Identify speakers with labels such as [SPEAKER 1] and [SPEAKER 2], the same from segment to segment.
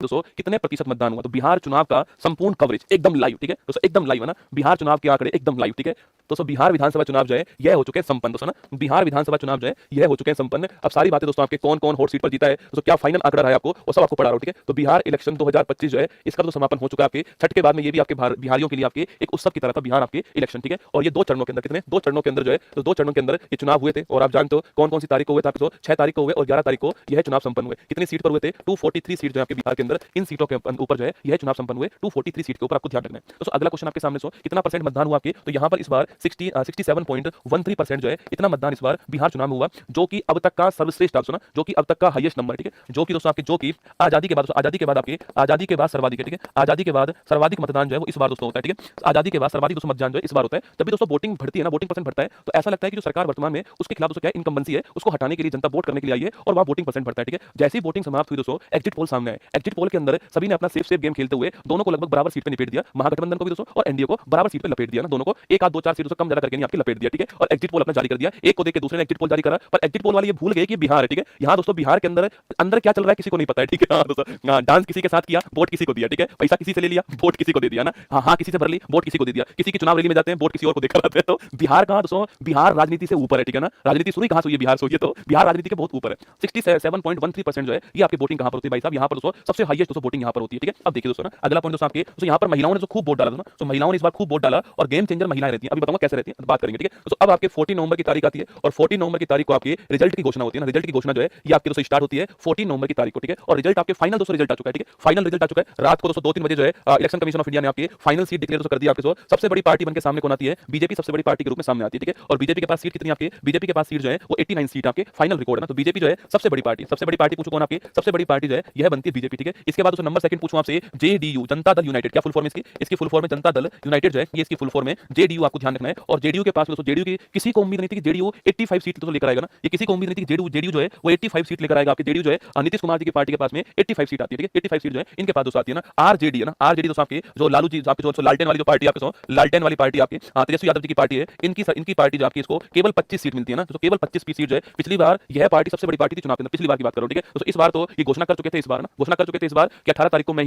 [SPEAKER 1] दोस्तों कितने प्रतिशत मतदान हुआ। तो बिहार चुनाव का संपूर्ण कवरेज एकदम लाइव, ठीक है दोस्तों, एकदम लाइव है ना। बिहार चुनाव के आंकड़े एकदम लाइव, ठीक है दोस्तों। बिहार विधानसभा चुनाव जो है यह हो चुके हैं संपन्न दोस्तों ना। बिहार विधानसभा चुनाव जो है यह हो चुके हैं संपन्न। अब सारी बातें दोस्तों आपके कौन कौन हॉट सीट पर जीता है दोस्तों, क्या फाइनल आंकड़ा रहा है आपको, वो सब आपको पढ़ा रहा हूं, ठीक है। तो बिहार इलेक्शन 2025 जो है इसका तो समापन हो चुका है आपके छठ के बाद में। ये भी आपके बिहारियों के लिए आपके एक उत्सव की तरह था बिहार आपके इलेक्शन, ठीक है। और ये 2 चरणों के अंदर, कितने 2 चरणों के अंदर जो है, तो 2 चरणों के अंदर ये चुनाव हुए थे। और आप जानते हो कौन कौन सी तारीख को हुए थे आपके, 6 तारीख को हुए और 11 तारीख को यह चुनाव संपन्न हुए। कितनी सीट पर हुए थे, 243 सीट जो है आपके बिहार के अंदर, इन सीटों के ऊपर जो है यह चुनाव संपन्न हुए 243 सीट के ऊपर, आपको ध्यान रखना है। तो अगला क्वेश्चन आपके सामने कितना परसेंट मतदान हुआ आपके, तो यहां पर इस बार 67.13% जो है इतना मतदान इस बार बिहार चुनाव में हुआ, जो कि अब तक का सर्वश्रेष्ठ, आप सुना, जो कि अब तक का हाईएस्ट नंबर, ठीक है। जो कि दोस्तों आपके, जो कि आजादी के बाद आपके आजादी के बाद सर्वाधिक है, ठीक है। आजादी के बाद सर्वाधिक मतदान जो है वो इस बार दोस्तों होता है, ठीक है। आजादी के बाद सर्वाधिक दोस्तों मतदान जो है इस बार होता है। जब भी दोस्तों वोटिंग बढ़ती है ना, वोटिंग परसेंट बढ़ता है, तो ऐसा लगता है कि जो सरकार वर्तमान में उसके खिलाफ दोस्तों क्या इनकम्बेंसी है, उसको हटाने के लिए जनता वोट करने के लिए आई है और वहां वोटिंग परसेंट बढ़ता है, ठीक है। जैसे ही वोटिंग समाप्त हुई दोस्तों, एग्जिट पोल सामने आए। एग्जिट पोल के अंदर सभी ने अपना सेफ गेम खेलते हुए दोनों को लगभग बराबर सीट पे निपेट दिया। महागठबंधन को भी दोस्तों और एनडीए को बराबर सीट पे लपेट दिया ना, दोनों को 1 आध 2 4 सीटों से कम ज्यादा करके नहीं आपकी लपेट दिया, ठीक है। और एग्जिट पोल अपना जारी कर दिया, एक को देख के दूसरे ने एग्जिट पोल जारी करा, पर एग्जिट पोल वाले ये भूल गए कि बिहार है, ठीक है। यहाँ दोस्तों बिहार के अंदर अंदर क्या चल रहा है किसी को नहीं पता है, ठीक है। हाँ दोस्तों, हाँ, डांस किसी के साथ किया, वोट किसी को दिया, ठीक है। पैसा किसी से ले लिया, वोट किसी को दे दिया ना, हाँ हाँ किसी से भर ली, वोट किसी को दे दिया। किसी की चुनाव रैली में जाते हैं, वोट किसी और को देकर आते हैं। तो बिहार कहाँ दोस्तों, बिहार राजनीति से ऊपर है, ठीक है ना। राजनीति शुरू कहाँ से हुई है, बिहार से हुई है। तो बिहार राजनीति के बहुत ऊपर है। 67.13% जो है ये आपकी वोटिंग कहाँ पर होती है भाई साहब, यहाँ पर दोस्तों सबसे हाईएस्ट दोस्तों वोटिंग यहाँ पर होती है, ठीक है। अब देखिए दोस्तों ना, अगला पॉइंट दोस्तों आपके, तो यहाँ पर महिलाओं ने जो खूब वोट डाला था, तो महिलाओं ने इस बार खूब वोट डाला और गेम चेंजर महिलाएं रहती हैं। अभी बताऊंगा कैसे रहती है, बात करेंगे, ठीक है। तो अब आपके 14 नवंबर की तारीख आती है और 14 नवंबर की तारीख को आपके रिजल्ट की घोषणा होती है ना। रिजल्ट की घोषणा जो है ये आपके दोस्तों स्टार्ट होती है 14 नवंबर की तारीख को, ठीक है। और रिजल्ट आपके फाइनल दोस्तों रिजल्ट आ चुका है, ठीक है। फाइनल रिजल्ट आ चुका है रात को दोस्तों 2-3 बजे जो है इलेक्शन कमीशन ऑफ इंडिया ने आपके फाइनल सीट डिक्लेयर कर दिया। आपके सबसे बड़ी पार्टी बनकर सामने कौन आती है, बीजेपी सबसे बड़ी पार्टी के रूप में सामने आती है, ठीक है। और बीजेपी के पास सीट कितनी आपके, बीजेपी के पास सीट जो है वो 89 सीट आपके फाइनल रिकॉर्ड है ना। तो बीजेपी जो है सबसे बड़ी पार्टी पूछो कौन आपकी सबसे बड़ी पार्टी जो है यह बनती है बीजेपी, ठीक है। इसके बाद नंबर सेकंड पूछूं आपसे, जेडीयू, जनता दल यूनाइटेड, क्या फुल फॉर्म है इसकी फुल फॉर्म है जनता दल यूनाइटेड जो है ये इसकी फुल फॉर्म है जेडीयू, आपको ध्यान रखना है। और जेडीयू के पास दोस्तों, जेडीयू की किसी को उम्मीद नहीं थी कि जेडीयू 85 सीट तो लेकर आएगा ना, ये किसी को उम्मीद नहीं थी कि जेडीयू जो है वो 85 सीट लेकर आएगा। आपके जेडीयू जो है नीतीश कुमार जी की पार्टी के पास में 85 सीट आती है, ठीक है। 85 सीट जो है इनके पास दोस्तों आती है ना। आरजेडी है ना, आरजेडी दोस्तों आपके जो लालू जी आपके जो लालटेन वाली जो पार्टी आपके लालटेन वाली पार्टी आपकी तेजस्वी यादव जी की पार्टी है, इनकी पार्टी जो आपकी इसको केवल 25 सीट मिलती है ना। तो केवल 25 सीट जो है, पिछली बार यह पार्टी सबसे बड़ी पार्टी थी चुनाव के अंदर, पिछली बार की बात करो, ठीक है। तो इस बार तो ये घोषणा कर चुके थे, इस बार ना घोषणा कर चुके थे इस बार कि 18 तारीख को मैं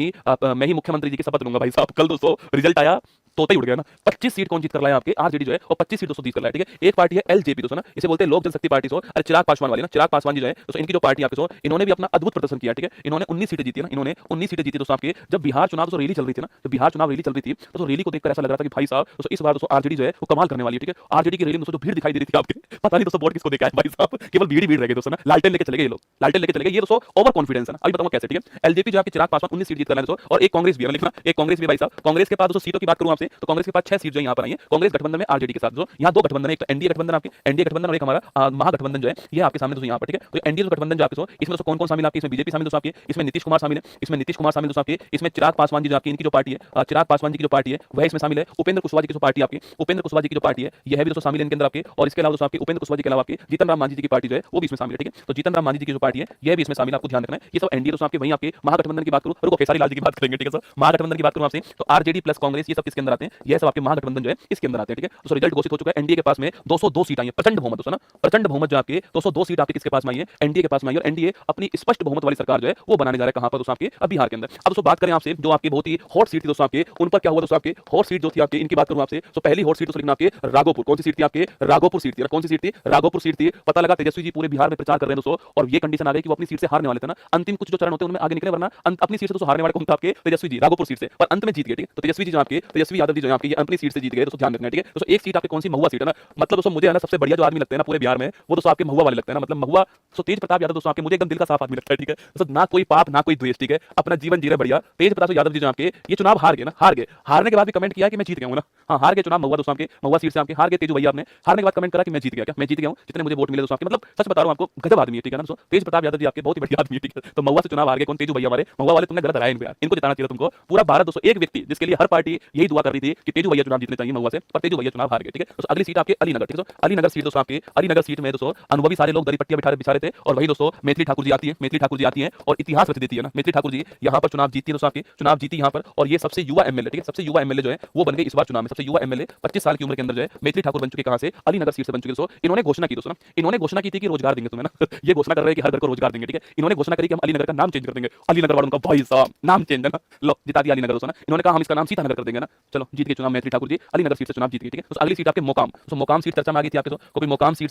[SPEAKER 1] ही मुख्यमंत्री जी की शपथ लूंगा भाई साहब। कल दोस्तों रिजल्ट आया, तोता ही उड़ गया ना। 25 सीट कौन जीत कर लाया आपके, आरजेडी जो है और 25 सीट दोस्तों जीत कर लाया, ठीक है। एक पार्टी है एलजेपी दोस्तों ना, इसे बोलते हैं लोक जनशक्ति पार्टी। अरे चिराग पासवान वाली ना, चिराग पासवान जी जो है दोस्तों, इनकी जो पार्टी आपके इन्होंने भी अपना अद्भुत प्रदर्शन किया, ठीक है। इन्होंने 19 सीटें जीती ना, इन्होंने 19 सीटें जीती दोस्तों आपके। जब बिहार चुनाव दोस्तों रैली चल रही थी ना, जब बिहार चुनाव रैली चल रही थी तो रैली को देखकर ऐसा लग रहा था कि भाई साहब दोस्तों इस बार दोस्तों आरजेडी जो है वो कमाल करने वाली है, ठीक है। आरजेडी की रैली में दोस्तों जो भीड़ दिखाई दे रही थी आपके, पता नहीं दोस्तों वोट किसको देखा है भाई साहब, केवल भीड़ ही भीड़ रह गई दोस्तों ना। लालटेन लेके चले गए ये लोग, लालटेन लेके चले गए, ये दोस्तों ओवर कॉन्फिडेंस है ना। अभी बताऊंगा कैसे, ठीक है। एलजेपी जो आपके चिराग पासवान 19 सीट जीत कर लाए दोस्तों, और एक कांग्रेस भी है, लिखना एक कांग्रेस भी भाई साहब। कांग्रेस के पास दोस्तों सीटों की बात करूं आपसे, तो कांग्रेस के पास 6 सीट जो यहां पर आई है कांग्रेस गठबंधन में आरजेडी के साथ। जो यहां 2 गठबंधन है, एक तो एनडीए गठबंधन आपके, एनडीए गठबंधन और एक हमारा महागठबंधन जो है ये आपके सामने दोस्तों यहां पर, ठीक है। तो एनडीए गठबंधन जो आपके इसमें दोस्तों कौन-कौन शामिल आपके, इसमें बीजेपी शामिल दोस्तों आपके, इसमें नीतीश कुमार शामिल है, इसमें नीतीश कुमार शामिल दोस्तों आपके, इसमें चिराग पासवान जी जो आपकी इनकी जो पार्टी है, चिराग पासवान जी की जो पार्टी है वह इसमें शामिल है। उपेंद्र कुशवाहा जी की जो पार्टी आपकी, उपेंद्र कुशवाहा जी की जो पार्टी है यह भी दोस्तों शामिल है इनके अंदर आपके। और इसके अलावा दोस्तों आपके उपेंद्र कुशवाहा जी के अलावा आपके जीतन राम मांझी जी की पार्टी जो है वो भी इसमें शामिल है, ठीक है। तो जीतन राम मांझी जी की जो पार्टी है यह भी इसमें शामिल है, आपको ध्यान रखना है। ये सब एनडीए दोस्तों आपके। वहीं आपके महागठबंधन की बात करूं, रुको खेसारी लाल जी की बात करेंगे, ठीक है सर। महागठबंधन की बात करूं आपसे, तो आरजेडी प्लस कांग्रेस ये सब किसके अंदर आते हैं, ये सब आपके महागठबंधन जो है इसके अंदर आते हैं, ठीक है। तो रिजल्ट घोषित हो चुका है, एनडीए के पास में 202 सीट आई है, प्रचंड बहुमत दोस्तों ना, प्रचंड बहुमत जो आपके 202 सीट आपके किसके पास में आई है, एनडीए के पास में आई है। और एनडीए अपनी स्पष्ट बहुमत वाली सरकार जो है वो बनाने जा रहा है, कहां पर दोस्तों आपके बिहार के अंदर। अब दोस्तों बात करें आपसे जो आपके बहुत ही हॉट सीट थी दोस्तों आपके, उन पर क्या हुआ दोस्तों आपके हॉट सीट जो थी आपके, इनकी बात करूं आपसे, तो पहली हॉट सीट दोस्तों लिखना आपके राघोपुर। कौन सी सीट थी आपके, राघोपुर सीट थी। कौन सी सीट थी, राघोपुर सीट थी। पता लगा तेजस्वी जी पूरे बिहार में प्रचार कर रहे हैं दोस्तों, और ये कंडीशन आ गई कि वो अपनी सीट से हारने वाले थे ना। अंतिम कुछ जो चरण होते हैं उनमें आगे निकले, वरना अपनी सीट से दोस्तों हारने वाले कौन था आपके, तेजस्वी जी राघोपुर सीट से, पर अंत में जीत गए, ठीक है। तो तेजस्वी जी जो आपके, तेजस्वी यादव जी जो आपके अपनी सीट से जीत गए दोस्तों, ध्यान रखना है, ठीक है। दोस्तों एक सीट आपके कौन सी, महुआ सीट है ना। मतलब दोस्तों मुझे है ना सबसे बढ़िया जो आदमी लगते हैं ना पूरे बिहार में वो दोस्तों आपके महुआ वाले लगते हैं ना। मतलब महुआ तो तेज प्रताप यादव दोस्तों आपके मुझे एकदम दिल का साफ आदमी लगता है, ठीक है। दोस्तों ना कोई पाप ना कोई द्वेष, ठीक है। अपना जीवन जी रहे बढ़िया। तेज प्रताप यादव जी जो आपके ये चुनाव हार गए ना, हार गए। हारने के बाद भी कमेंट किया कि मैं जीत गया हूं ना। हाँ हार गए चुनाव महुआ दोस्तों आपके, महुआ सीट से आपके हार गए तेजू भैया आपने। हारने के बाद कमेंट करा कि मैं जीत गया, क्या मैं जीत गया हूं, जितने मुझे वोट मिले दोस्तों आपके। मतलब सच बता रहा हूं आपको, गजब आदमी है, ठीक है ना दोस्तों। तेज प्रताप यादव जी आपके बहुत ही बढ़िया आदमी है, ठीक है। तो महुआ से चुनाव हार गए कौन, तेजू भैया हमारे। महुआ वाले तुमने गलत हराया इनको, इनको जिताना चाहिए तुमको। पूरा भारत दोस्तों एक व्यक्ति जिसके लिए हर पार्टी यही दुआ कर रही थी कि तेजू भैया चुनाव जीतने चाहिए महुआ से, पर तेजू भैया चुनाव हार गए, ठीक है। दोस्तों अगली सीट आपके अलीनगर, ठीक है दोस्तों। अलीनगर सीट दोस्तों आपके अलीनगर सीट में दोस्तों अनुभवी सारे लोग दरी पट्टियां बिछा रहे थे, और वही दोस्तों मैथिली ठाकुर जी आती है, मैथिली ठाकुर जी आती है और इतिहास रच देती है ना। मैथिली ठाकुर जी यहाँ पर चुनाव जीतती है दोस्तों, आपकी चुनाव जीती यहाँ पर, और ये सबसे युवा एमएलए, ठीक है, सबसे युवा एमएलए जो है वो बन गए इस बार चुनाव में। सबसे युवा एमएलए 25 साल की उम्र के अंदर जो है मैथिली ठाकुर बन चुके, कहां से, अलीनगर सीट से बन चुके दोस्तों। इन्होंने घोषणा की दोस्तों, इन्होंने घोषणा की थी कि रोजगार देंगे तुम्हें ना ये घोषणा कर रहे हैं कि हर घर को रोजगार देंगे, ठीक है। इन्होंने घोषणा करी कि हम अलीनगर का नाम चेंज कर देंगे, अलीनगर वालों का भाई साहब नाम चेंज है ना, लो जिता दिया अलीनगर दोस्तों ना। इन्होंने कहा हम इसका नाम सीतानगर कर देंगे ना, चलो जीत के चुनाव मैथिली ठाकुर जी अलीनगर सीट से चुनाव जीत गए, ठीक है। तो अगली सीट आपके मोकाम, तो मोकाम सीट चर्चा में आ गई थी आपके, कभी मोकाम सीट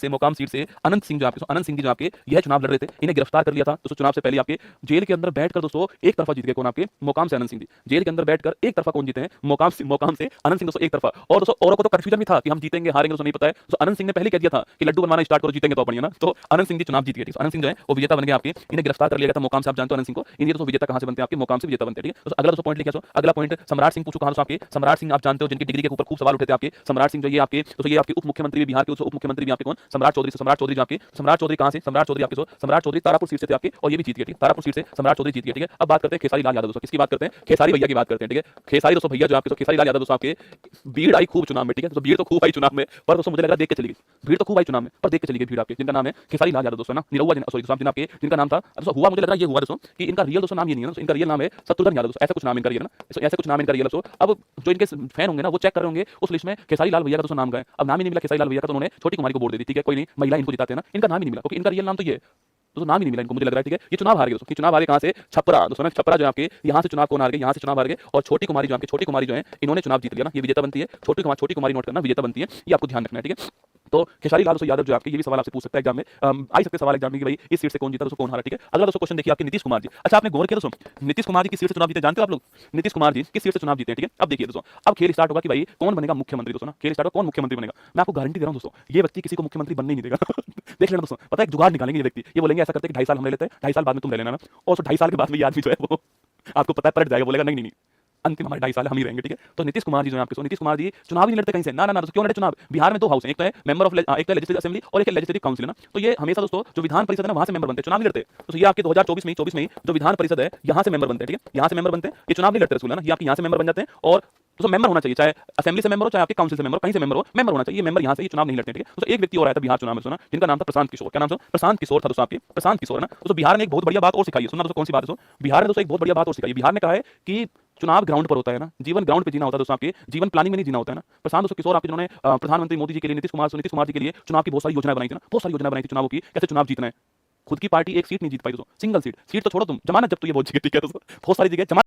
[SPEAKER 1] से अनंत सिंह जो आपके, अनंत सिंह जी जो आपके यह चुनाव लड़ रहे थे, इन्हें गिरफ्तार कर लिया था दोस्तों चुनाव से पहले। आपके जेल के अंदर बैठकर दोस्तों एक तरफा जीत गए कौन, आपके मोकाम से अनंत सिंह जी। जेल के अंदर बैठकर एक तरफा कौन जीते हैं, मोकाम से अनंत सिंह दोस्तों एक तरफा। और दोस्तों औरों को तो कंफ्यूजन भी था कि हम जीतेंगे हारेंगे दोस्तों नहीं पता है, तो अनंत सिंह ने पहले कह दिया था कि लड्डू बनवाना स्टार्ट करो, जीतेंगे तो बढ़िया ना। तो अनंत सिंह जी चुनाव जीत गए, अनंत सिंह जो है वो विजेता बन गए आपके। इन्हें गिरफ्तार कर लिया गया था मोकाम से, आप जानते हो अनंत सिंह को। इन्हें दोस्तों विजेता कहां से बनते हैं, आपके मोकाम से विजेता बनते हैं, ठीक है। तो अगला दोस्तों पॉइंट लिखा, अगला पॉइंट सम्राट सिंह पूछो कहां से, आपके सम्राट सिंह आप जानते हो जिनकी डिग्री के ऊपर खूब सवाल उठे थे आपके। सम्राट सिंह जो ये आपके दोस्तों ये आपके उप मुख्यमंत्री, बिहार के उप मुख्यमंत्री भी आपके कौन, सम्राट चौधरी। सम्राट चौधरी जो आपके, सम्राट चौधरी कहां से, सम्राट चौधरी आपके सम्राट चौधरी तारापुर सीट से थे आपके, और ये भी जीत गए, ठीक है। तारापुर सीट से सम्राट चौधरी जीत गए, ठीक है। अब बात करते हैं खेसारी लाल यादव दोस्तों, किसकी बात करते हैं, खेसारी भैया की बात करते हैं, ठीक है। खेसारी दोस्तों भैया जो आपके खेसारी लाल यादव दोस्तों आपके भीड़ आई खूब चुनाव में, ठीक है। तो भीड़ तो खूब आई चुनाव में, पर दोस्तों मुझे लगा देख के चली गई भीड़, तो खूब आई चुनाव में पर देख के चली गई भीड़ आपके, जिनका नाम है खेसारी लाल यादव दोस्तों ना, निरहुआ सॉरी दोस्तों आपके जिनका नाम था दोस्तों हुआ, मुझे लग रहा है ये हुआ दोस्तों कि इनका रियल दोस्तों नाम ये नहीं है, इनका रियल नाम है शत्रुघ्न यादव दोस्तों, ऐसा कुछ नाम इनका रियल ना, ऐसा कुछ नाम इनका रियल दोस्तों। अब जो इनके फैन होंगे ना वो चेक कर रहे होंगे उस लिस्ट में खेसारी लाल भैया का दोस्तों नाम गए, अब नाम ही नहीं मिला खेसारी लाल भैया का, तो उन्होंने छोटी कुमारी को वोट दे दी, ठीक है। कोई नहीं, महिला इनको जिताते हैं ना, इनका नाम ही नहीं मिला क्योंकि इनका रियल नाम तो ये दोस्तों नाम ही नहीं मिला इनको, मुझे लग रहा है, ठीक है। ये चुनाव हार गए दोस्तों, चुनाव हारे कहां से, छपरा दोस्तों ना, छपरा जो आपके यहां से चुनाव कौन हार गए, यहां से चुनाव हार गए, और छोटी कुमारी जो आपके छोटी कुमारी जो है इन्होंने चुनाव जीत लिया ना, ये विजेता बनती है। छोटी कुमारी नोट करना, विजेता बनती है, ये आपको ध्यान रखना है, ठीक है। तो खेसारी लाल यादव जो आपके ये भी सवाल आपसे पूछ सकता है एग्जाम में, आ सकते सवाल एग्जाम में कि भाई इस सीट से कौन जीता, दोस्तों कौन हारा, ठीक है। अगला दोस्तों क्वेश्चन देखिए आपके नीतीश कुमार जी। अच्छा आपने गौर किया दोस्तों नीतीश कुमार जी किस सीट से चुनाव जीते, जानते हो आप लोग नीतीश कुमार जी किस सीट से चुनाव जीते हैं, ठीक है। अब देखिए दोस्तों अब खेल स्टार्ट होगा कि भाई कौन बनेगा मुख्यमंत्री दोस्तों ना, खेल स्टार्ट होगा कौन मुख्यमंत्री बनेगा। मैं आपको गारंटी दे रहा हूं दोस्तों ये व्यक्ति किसी को मुख्यमंत्री बनने नहीं देगा देख लेना दोस्तों, पता है एक जुगाड़ निकालेंगे ये व्यक्ति, ये बोलेंगे ऐसा करते हैं कि 2.5 साल हम ले लेते हैं, 2.5 साल बाद में तुम ले लेना ना, और 2.5 साल के बाद में ये आदमी जो है वो आपको पता है पलट जाएगा, बोलेगा नहीं नहीं नहीं अंतिम हमारे 2.5 साल हम ही रहेंगे, ठीक है। तो नीतीश कुमार जी जो है आपके, नीतीश कुमार जी चुनाव ही नहीं लड़ते कहीं से, ना ना ना, क्यों लड़े चुनाव, बिहार में 2 हाउस है, एक तो है मेंबर ऑफ एक तो लेजिस्लेटिव असेंबली और एक है लेजिस्लेटिव काउंसिल ना, तो ये हमेशा दोस्तों जो विधान परिषद है ना वहां से मेंबर बनते हैं, चुनाव नहीं लड़ते। तो ये आपके 2024 में जो विधान परिषद है यहां से मेंबर बनते हैं, ठीक है, यहां से मेंबर बनते हैं, ये चुनाव नहीं लड़ते रसूल है ना, ये आपके यहां से मेंबर बन जाते हैं, और तो मेंबर होना चाहिए, चाहे असेंबली से मेंबर हो चाहे आपके काउंसिल से मेंबर हो, कहीं से मेंबर हो, मेंबर होना चाहिए, ये मेंबर यहां से, ये चुनाव नहीं लड़ते, ठीक है। तो एक व्यक्ति और आया था बिहार चुनाव में सुना, जिनका नाम था प्रशांत किशोर, क्या नाम था, प्रशांत किशोर था दोस्तों आपके, प्रशांत किशोर है ना। तो बिहार ने एक बहुत बढ़िया बात और सिखाई है, सुनना दोस्तों कौन सी बात है, बिहार ने दोस्तों एक बहुत बढ़िया बात और सिखाई, बिहार ने कहा है कि चुनाव ग्राउंड पर होता है ना, जीवन ग्राउंड पे जीना होता है दोस्तों, आपके जीवन प्लानिंग में नहीं जीना होता है ना। प्रशांत दोस्तों किशोर आपके जिन्होंने प्रधानमंत्री मोदी जी के लिए, नीतीश कुमार जी के लिए चुनाव की बहुत सारी योजनाएं बनाई थी ना, बहुत सारी योजनाएं बनाई थी चुनाव की, कैसे चुनाव जीतना है। खुद की पार्टी एक सीट नहीं जीत पाई दोस्तों, सिंगल सीट तो छोड़ो तुम, जमानत जब तो ये बहुत जगह, ठीक है दोस्तों, बहुत सारी जगह जमानत